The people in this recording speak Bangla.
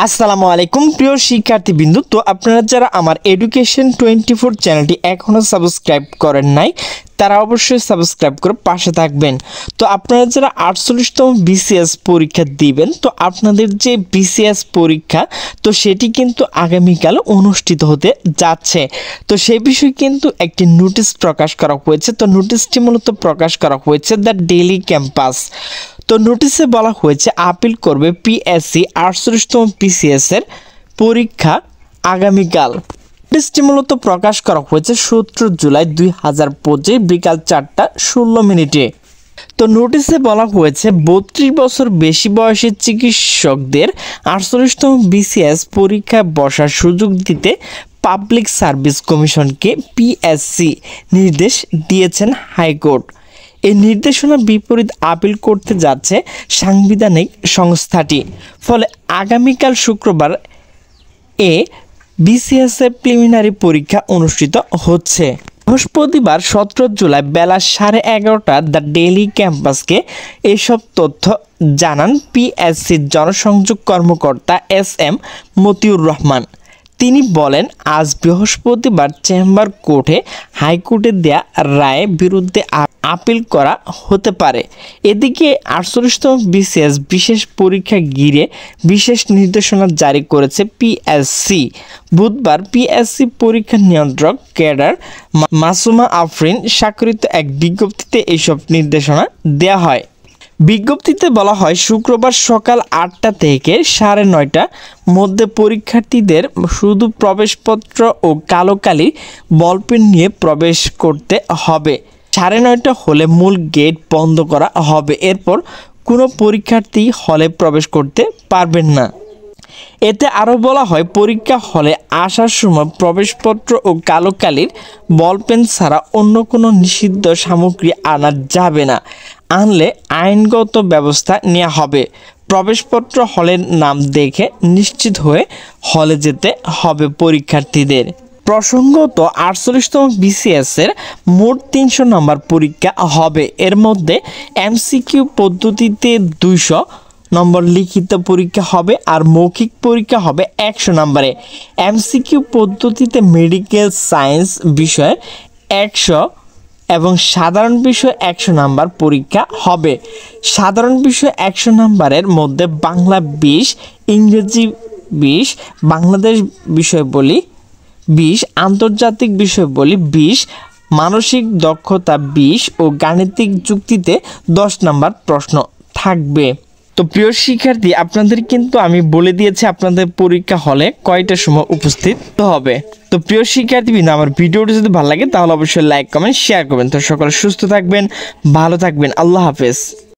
আসসালামু আলাইকুম প্রিয় শিক্ষার্থীবৃন্দ। তো আপনারা যারা আমার এডুকেশন 24 চ্যানেলটি এখনও সাবস্ক্রাইব করেন নাই তারা অবশ্যই সাবস্ক্রাইব করে পাশে থাকবেন। তো আপনারা যারা 48তম বিসিএস পরীক্ষা দিবেন, তো আপনাদের যে বিসিএস পরীক্ষা তো সেটি কিন্তু আগামীকাল অনুষ্ঠিত হতে যাচ্ছে। তো সেই বিষয়ে কিন্তু একটি নোটিশ প্রকাশ করা হয়েছে। তো নোটিশটি মূলত প্রকাশ করা হয়েছে দ্য ডেইলি ক্যাম্পাস। তো নোটিশে বলা হয়েছে আপিল করবে পিএসসি 48তম বিসিএস এর পরীক্ষা আগামীকাল। নোটিশটি মূলত প্রকাশ করা হয়েছে 17 জুলাই 2025 বিকাল 4:16। তো নোটিশে বলা হয়েছে 32 বছর বেশি বয়সী চিকিৎসকদের 48তম বিসিএস পরীক্ষায় বসার সুযোগ দিতে পাবলিক সার্ভিস কমিশনকে পিএসসি নির্দেশ দিয়েছেন হাইকোর্ট। এই নির্দেশনার বিপরীত আপিল করতে যাচ্ছে সাংবিধানিক সংস্থাটি। ফলে আগামীকাল শুক্রবার বিসিএস এর প্রিলিমিনারি পরীক্ষা অনুষ্ঠিত হচ্ছে। বৃহস্পতিবার 17 জুলাই বেলা 11:30 দ্য ডেইলি ক্যাম্পাসকে এসব তথ্য জানান পিএসসির জনসংযোগ কর্মকর্তা এস.এম. মতিউর রহমান। তিনি বলেন, আজ বৃহস্পতিবার চেম্বার কোর্টে হাইকোর্টে দেয়া রায়ের বিরুদ্ধে আপিল করা হতে পারে। এদিকে 48তম বিসিএস বিশেষ পরীক্ষা ঘিরে বিশেষ নির্দেশনা জারি করেছে পিএসসি। বুধবার পিএসসি পরীক্ষা নিয়ন্ত্রক ক্যাডার মাসুমা আফরিন স্বাক্ষরিত এক বিজ্ঞপ্তিতে এইসব নির্দেশনা দেওয়া হয়। বিজ্ঞপ্তিতে বলা হয়, শুক্রবার সকাল 8টা থেকে 9:30টার মধ্যে পরীক্ষার্থীদের শুধু প্রবেশপত্র ও কালো কালি বলপেন নিয়ে প্রবেশ করতে হবে। 9:30 হলে মূল গেট বন্ধ করা হবে। এরপর কোনো পরীক্ষার্থী হলে প্রবেশ করতে পারবেন না। এতে আরও বলা হয়, পরীক্ষা হলে আসার সময় প্রবেশপত্র ও কালো কালির বলপেন ছাড়া অন্য কোনো নিষিদ্ধ সামগ্রী আনা যাবে না। আনলে আইনগত ব্যবস্থা নেওয়া হবে। প্রবেশপত্র হলের নাম দেখে নিশ্চিত হয়ে হলে যেতে হবে পরীক্ষার্থীদের। প্রসঙ্গত 48তম বিসিএস এর মোট 300 নম্বর পরীক্ষা হবে। এর মধ্যে এমসিকিউ পদ্ধতিতে 200 নম্বর লিখিত পরীক্ষা হবে আর মৌখিক পরীক্ষা হবে 100 নম্বরে। এমসিকিউ পদ্ধতিতে মেডিকেল সায়েন্স বিষয়ে 100 এবং সাধারণ বিষয় 100 নম্বর পরীক্ষা হবে। সাধারণ বিষয় 100 নম্বরের মধ্যে বাংলা 20, ইংরেজি 20, বাংলাদেশ বিষয়বলী 20, আন্তর্জাতিক বিষয়বলী 20, মানসিক দক্ষতা 20 ও গাণিতিক যুক্তিতে 10 নম্বর প্রশ্ন থাকবে। তো প্রিয় শিক্ষার্থী, আপনাদের কিন্তু আমি বলে দিয়েছি আপনাদের পরীক্ষা হলে কয়টার সময় উপস্থিত হবে। তো প্রিয় শিক্ষার্থীবৃন্দ, আমার ভিডিওটি যদি ভালো লাগে তাহলে অবশ্যই লাইক, কমেন্ট, শেয়ার করবেন। তো সকলে সুস্থ থাকবেন, ভালো থাকবেন। আল্লাহ হাফেজ।